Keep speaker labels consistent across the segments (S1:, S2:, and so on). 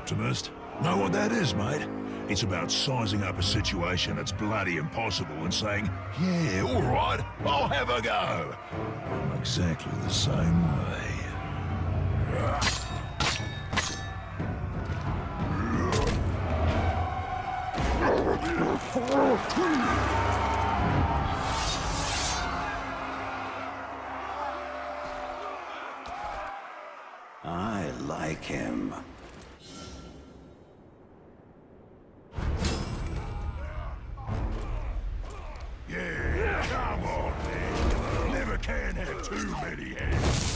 S1: optimist. Know what that is, mate? It's about sizing up a situation that's bloody impossible and saying, yeah, all right, I'll have a go. I'm exactly the same way.
S2: I like him.
S1: Yeah, come on, man. Never can have too many heads.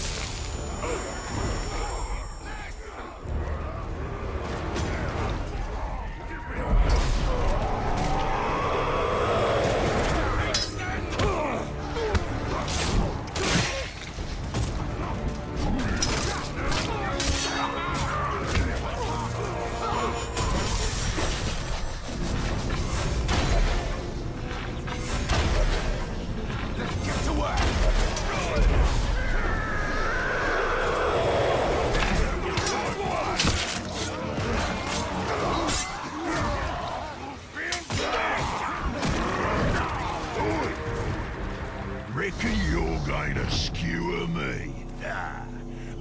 S1: Reckon you're going to skewer me? Ah,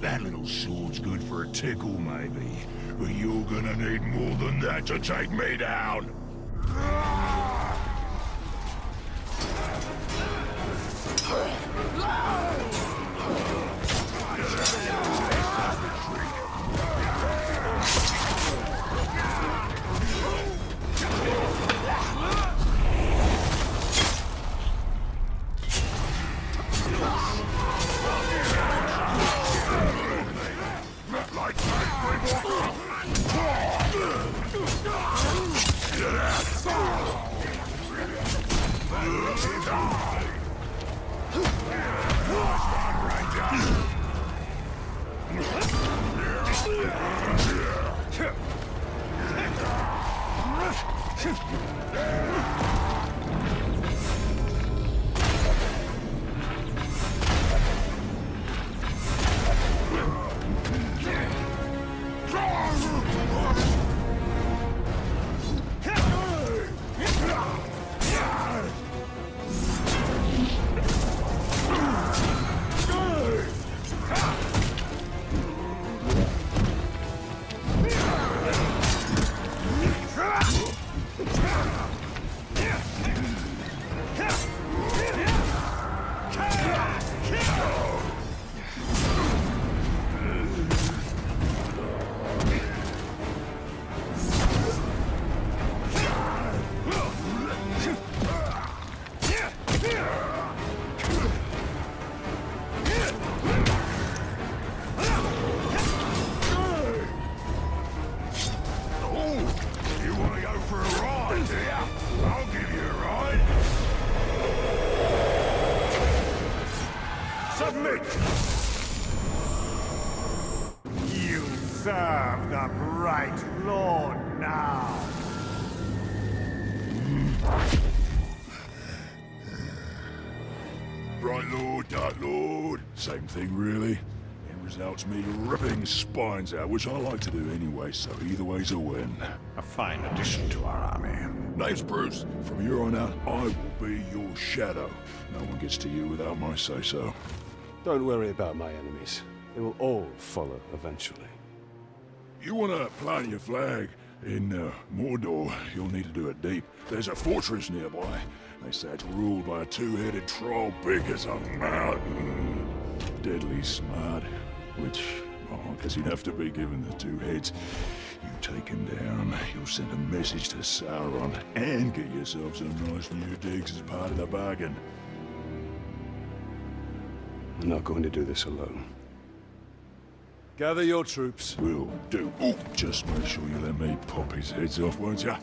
S1: that little sword's good for a tickle, maybe. But you're gonna need more than that to take me down.
S3: You serve the bright Lord now.
S1: Bright Lord, Dark Lord, same thing really. End result's me ripping spines out, which I like to do anyway, so either way's a win.
S3: A fine addition to our army.
S1: Name's Bruz. From here on out, I will be your shadow. No one gets to you without my say-so.
S4: Don't worry about my enemies. They will all follow eventually.
S1: You want to plant your flag in Mordor, you'll need to do it deep. There's a fortress nearby. They say it's ruled by a two-headed troll big as a mountain. Deadly smart, which, well, I guess he'd have to be given the two heads. You take him down, you'll send a message to Sauron, and get yourself some nice new digs as part of the bargain.
S4: I'm not going to do this alone. Gather your troops.
S1: Will do. Ooh, just make sure you let me pop his heads off, won't ya?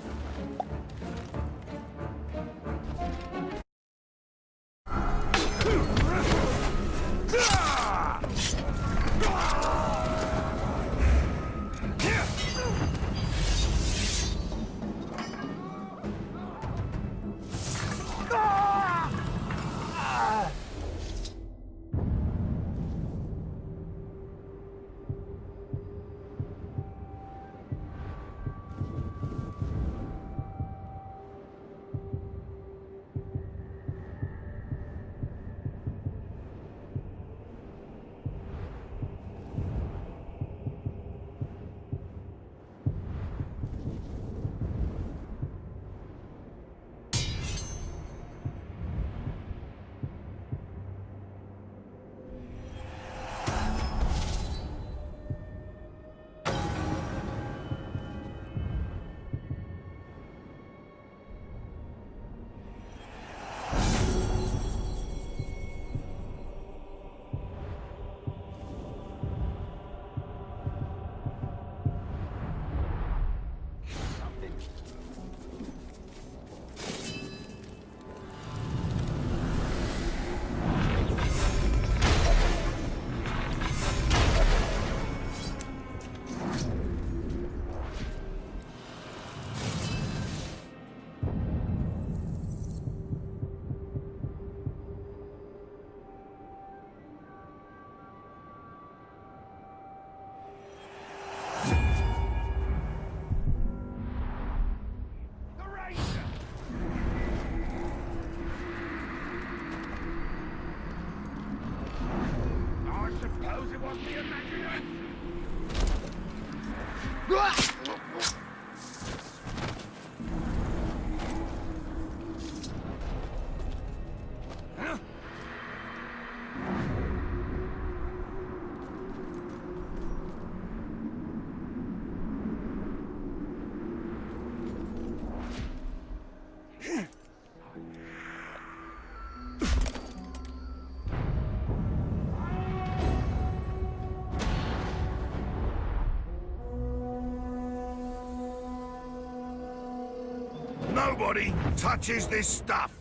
S3: Nobody touches this stuff,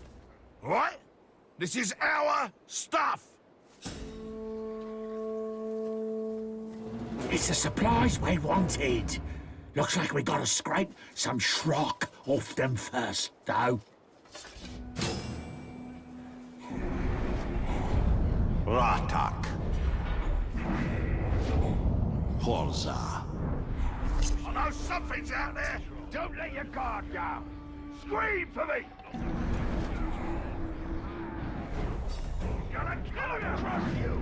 S3: right? This is our stuff.
S5: It's the supplies we wanted. Looks like we gotta scrape some schrock off them first, though.
S2: Ratak. Horza.
S3: I know something's out there. Don't let your guard down. Scream for me. Gonna trust you.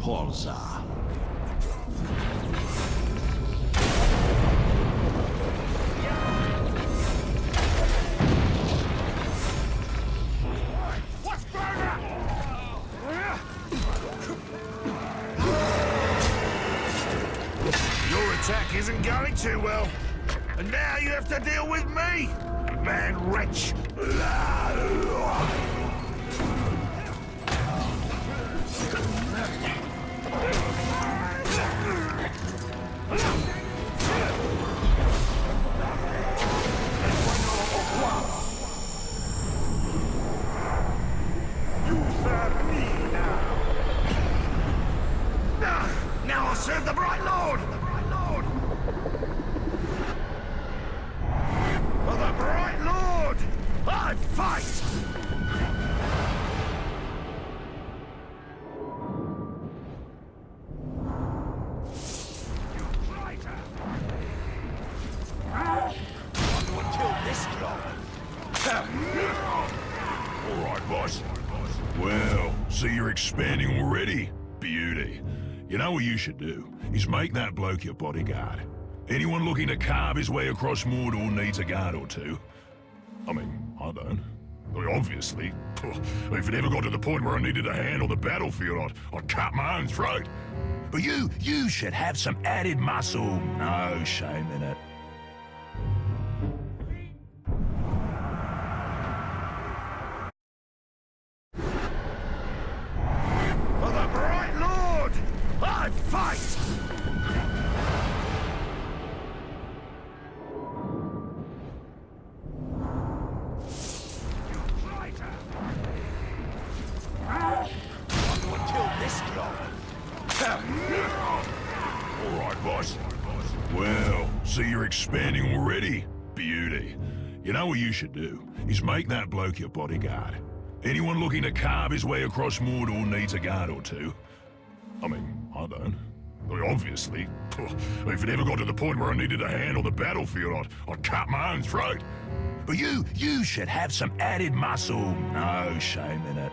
S2: Horza.
S3: What's burning? Your attack isn't going too well. And now you have to deal with me, man wretch. Now I'll serve the Bright Lord! For the Bright Lord, I fight! You traitor! Until this
S1: All right, boss. Well, so you're expanding already? Beauty. You know what you should do? Is make that bloke your bodyguard. Anyone looking to carve his way across Mordor needs a guard or two. I mean, I don't. I mean, obviously. If it ever got to the point where I needed a hand on the battlefield, I'd cut my own throat. But you should have some added muscle. No shame in it.
S3: For the Bright Lord, I fight! You traitor! Until this All right, boss. Well, so you're expanding already? Beauty. You know what you should do? Is make that bloke your bodyguard. Anyone looking to carve his way across Mordor needs a guard or two. I mean, I don't. I mean, obviously. If it ever got to the point where I needed a hand on the battlefield, I'd cut my own throat. But you should have some added muscle. No shame in it.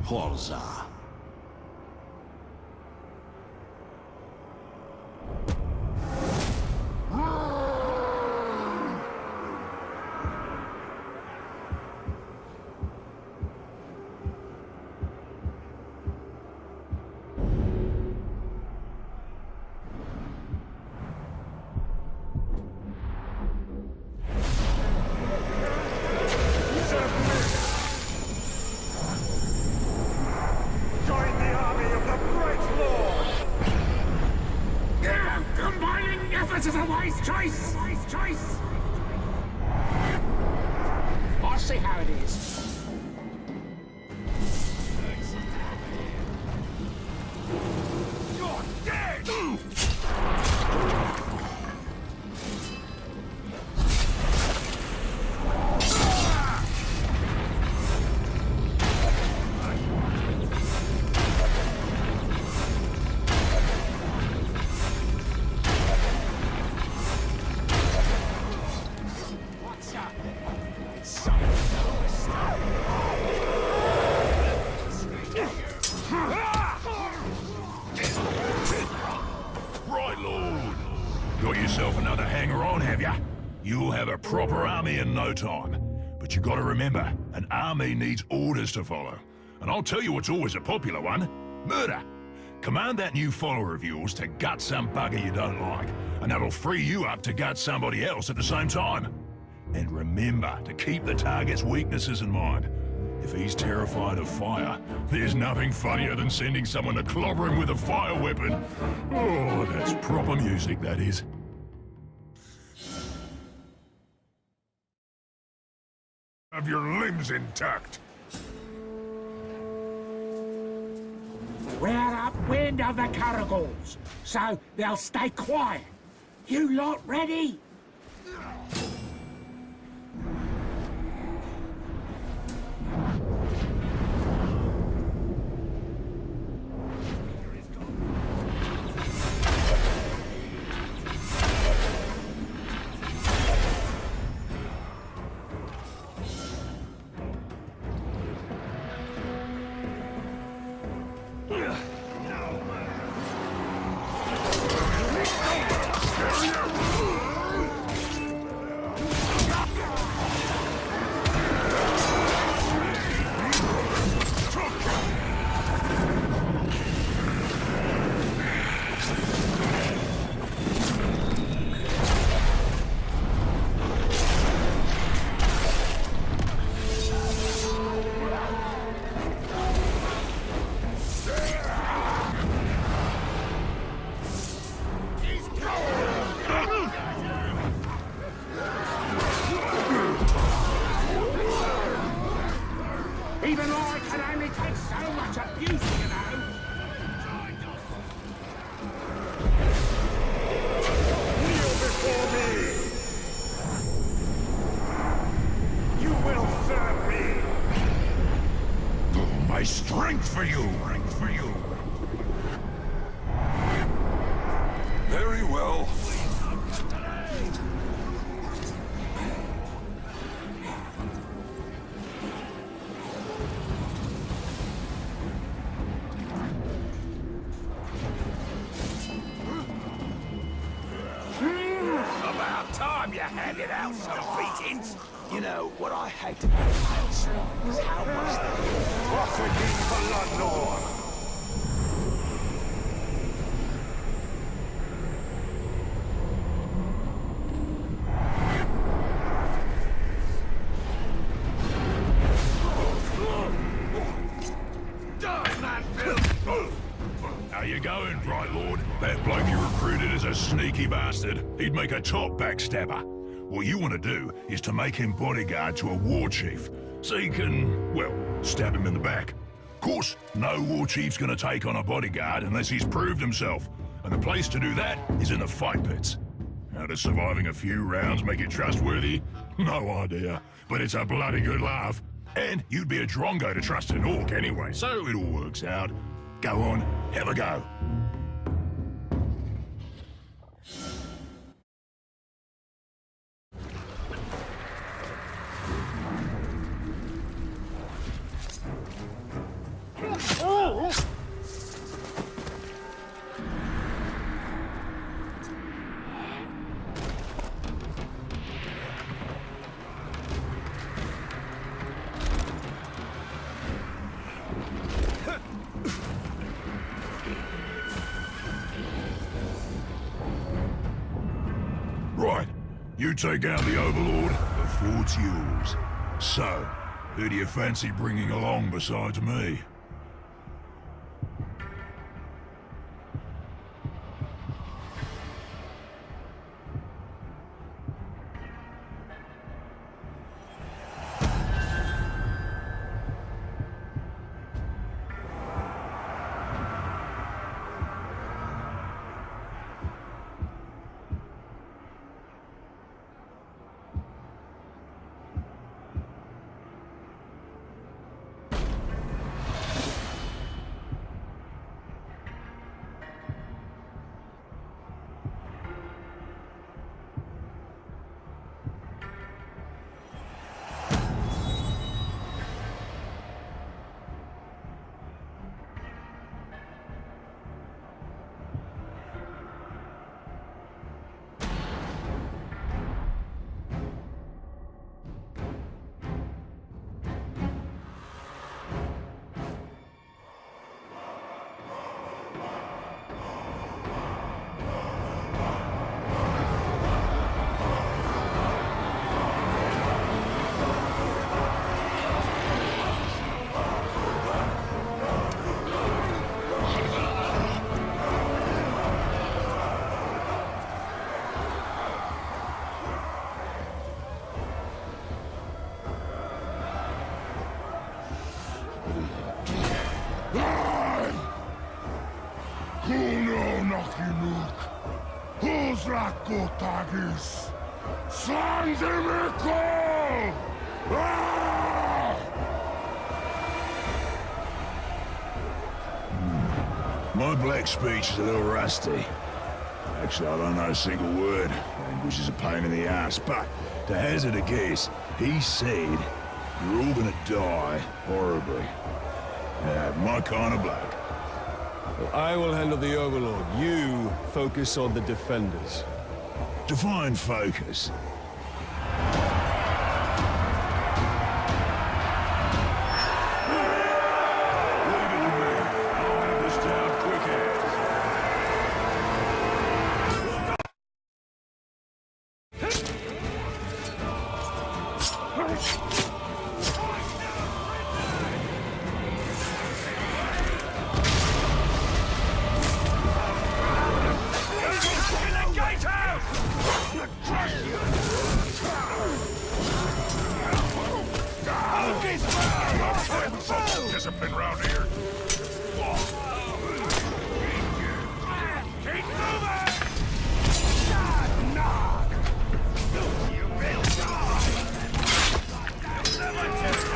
S2: Horza.
S3: Join the army of the Bright Lord!
S5: Combining efforts is a wise choice! Wise choice! I see how it is.
S3: You're dead! her on, have ya? You'll have a proper army in no time. But you gotta remember, an army needs orders to follow. And I'll tell you what's always a popular one. Murder. Command that new follower of yours to gut some bugger you don't like, and that'll free you up to gut somebody else at the same time. And remember to keep the target's weaknesses in mind. If he's terrified of fire, there's nothing funnier than sending someone to clobber him with a fire weapon. Oh, that's proper music, that is. Have your limbs intact.
S5: We're upwind of the Caragors, so they'll stay quiet. You lot ready? Even I can only take so much abuse, you know.
S3: Kneel before me! You will serve me! Oh, my strength for you! Strength for you!
S1: Very well.
S3: About time you handed out some beatings! You know, what I hate about House is how much they... Prosecuting for London! How you going, Bright Lord? That bloke you recruited is a sneaky bastard. He'd make a top backstabber. What you want to do is to make him bodyguard to a war chief, so you can, well, stab him in the back. Of course, no war chief's gonna take on a bodyguard unless he's proved himself, and the place to do that is in the fight pits. How does surviving a few rounds make you trustworthy? No idea, but it's a bloody good laugh. And you'd be a drongo to trust an orc anyway, so it all works out. Go on, have a go. Right, you take out the Overlord, the fort's yours. So, who do you fancy bringing along besides me?
S1: Bruz! Sans miracle! Ah! My black speech is a little rusty. Actually, I don't know a single word. Language is a pain in the ass, but to hazard a guess, he said you're all gonna die horribly. My kind of black.
S4: Well, I will handle the Overlord. You focus on the defenders.
S1: Define focus.
S3: Discipline round here. Keep moving! Knock! You real dog! Never turn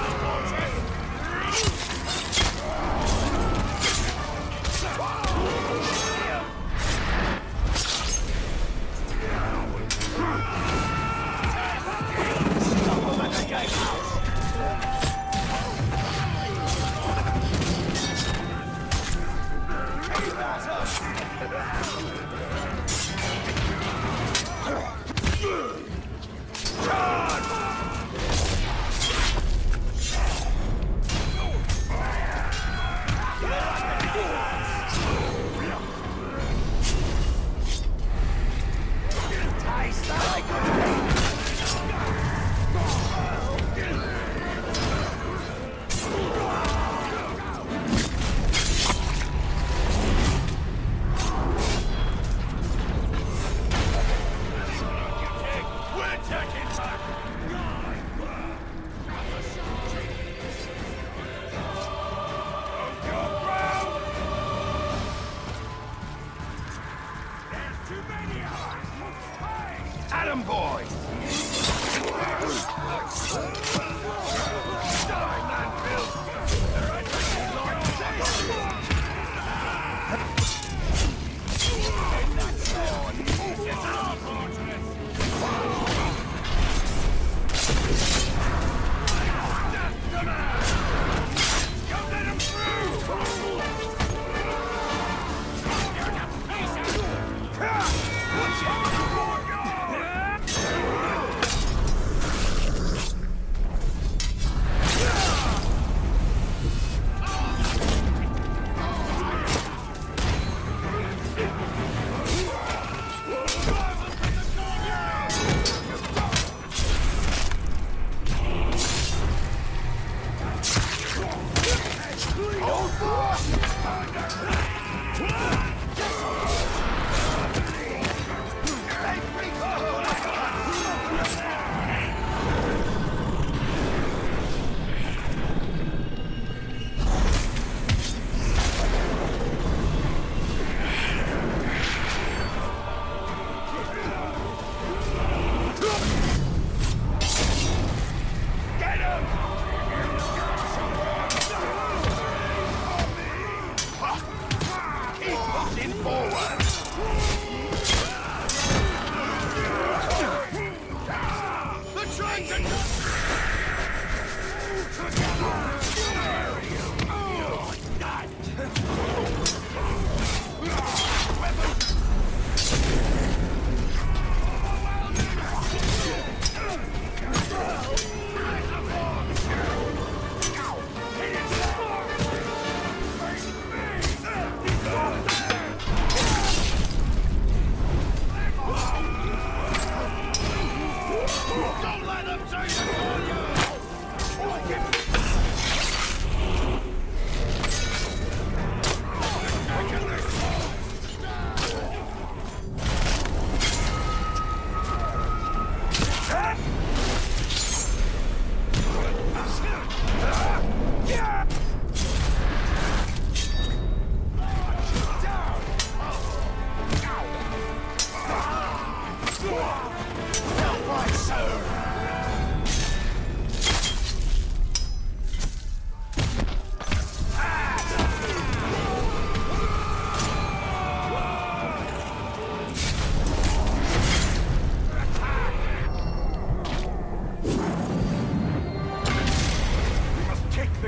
S3: Adam boy!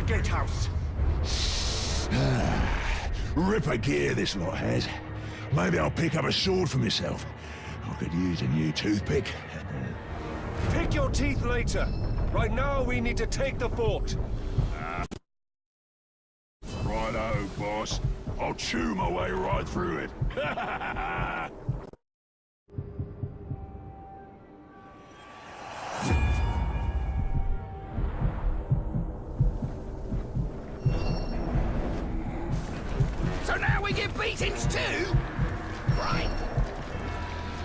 S2: Gatehouse.
S3: Ripper gear this lot has. Maybe I'll pick up a sword for myself. I could use a new toothpick.
S6: Pick your teeth later. Right now, we need to take the fort.
S3: Righto, boss. I'll chew my way right through it.
S2: So now we give beatings too? Right.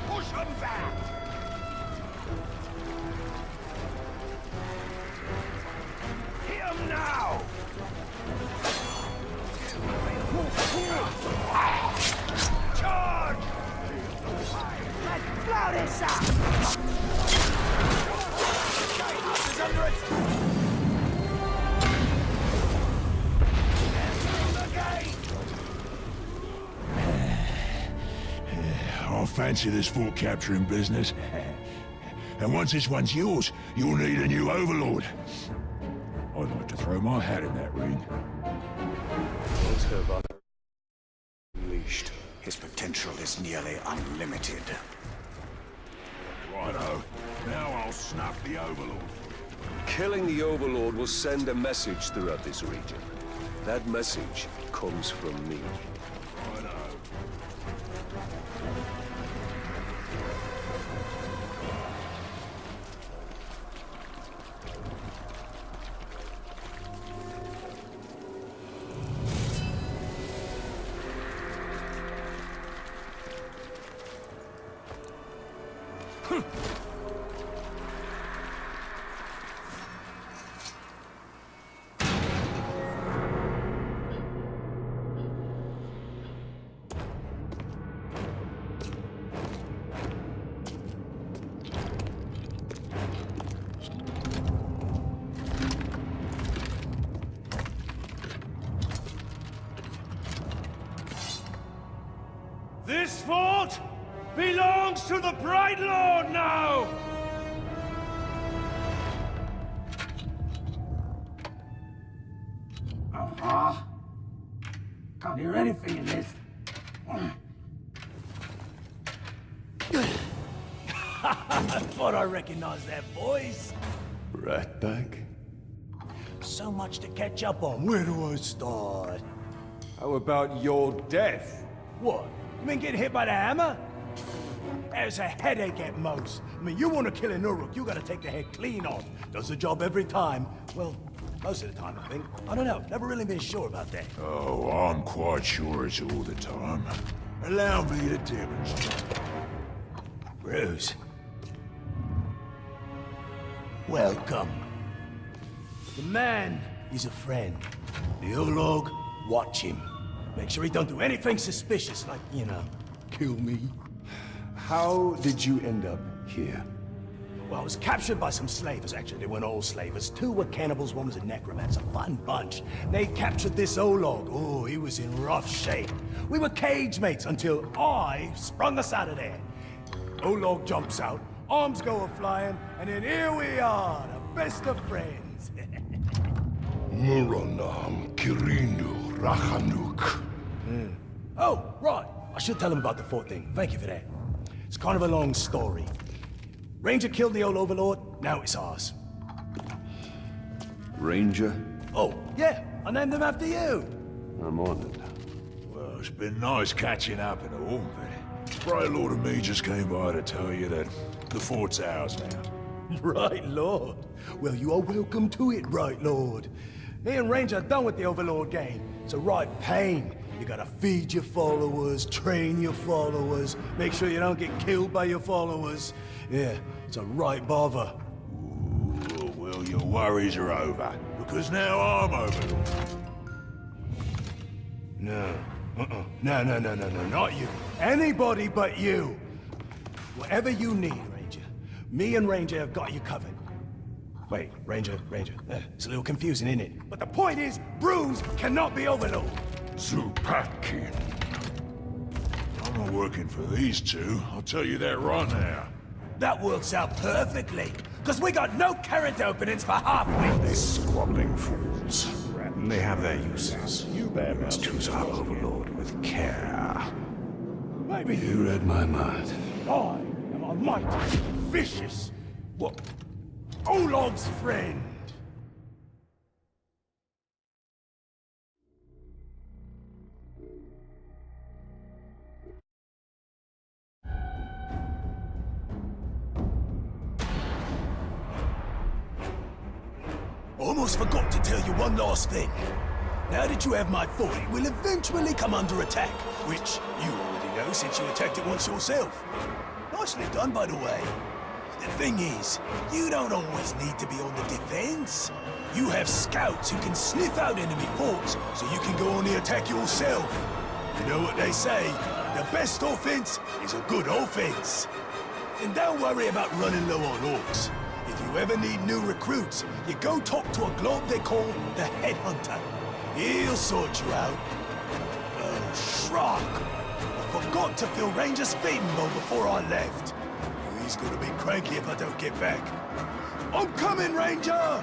S2: Push them back. Hit them now. Charge! Let's blow this up! Gatehouse is under attack!
S3: I fancy this fort capturing business. And once this one's yours, you'll need a new overlord. I'd like to throw my hat in that ring.
S4: Those have unleashed.
S2: His potential is nearly unlimited.
S3: Righto. Now I'll snuff the overlord.
S6: Killing the Overlord will send a message throughout this region. That message comes from me.
S3: Righto.
S6: This fort belongs to the Bright Lord now!
S5: Can't hear anything in this.
S7: I thought I recognized that voice.
S4: Ratbag?
S7: So much to catch up on. Where do I start?
S6: How about your death?
S7: What? You mean getting hit by the hammer? There's a headache at most. I mean, you want to kill an Uruk, you gotta take the head clean off. Does the job every time. Well, most of the time, I think. I don't know. Never really been sure about that.
S3: Oh, I'm quite sure it's all the time. Allow me to demonstrate.
S7: Bruz. Welcome. The man is a friend. The Olog, watch him. Make sure he don't do anything suspicious, like, you know, kill me.
S4: How did you end up here?
S7: Well, I was captured by some slavers, actually. They weren't all slavers. Two were cannibals, one was a necromancer. Fun bunch. They captured this Olog. Oh, he was in rough shape. We were cage mates until I sprung us out of there. Olog jumps out, arms go a-flying, and then here we are, the best of friends.
S3: Muranam Kirindu Rachanuk.
S7: Oh, right. I should tell him about the fort thing. Thank you for that. It's kind of a long story. Ranger killed the old overlord, now it's ours.
S4: Ranger?
S7: Oh, yeah, I named him after you.
S4: I'm honored.
S3: Well, it's been nice catching up and all, but Bright Lord and me just came by to tell you that the fort's ours now.
S7: Right, Lord. Well, you are welcome to it, Right, Lord. Me and Ranger are done with the Overlord game. It's a right pain. You gotta feed your followers, train your followers, make sure you don't get killed by your followers. Yeah, it's a right bother.
S3: Ooh, well, your worries are over, because now I'm Overlord.
S7: No. No, not you. Anybody but you. Whatever you need, Ranger. Me and Ranger have got you covered. Wait, Ranger. It's a little confusing, isn't it? But the point is, Bruz cannot be Overlord.
S1: Zupakin. I'm not working for these two. I'll tell you that right now.
S7: That works out perfectly, because we got no current openings for halfway.
S4: These squabbling fools. They have their uses. You must choose our overlord with care.
S7: Maybe
S4: You read my mind.
S7: I am a mighty, vicious, what? Olog's friend. Almost forgot to tell you one last thing. Now that you have my fort, it will eventually come under attack, which you already know since you attacked it once yourself. Nicely done, by the way. The thing is, you don't always need to be on the defense. You have scouts who can sniff out enemy forts, so you can go on the attack yourself. You know what they say, the best offense is a good offense. And don't worry about running low on orcs. If you ever need new recruits, you go talk to a globe they call the Headhunter. He'll sort you out. Oh, Shrock. I forgot to fill Ranger's feeding bowl before I left. He's gonna be cranky if I don't get back. I'm coming, Ranger!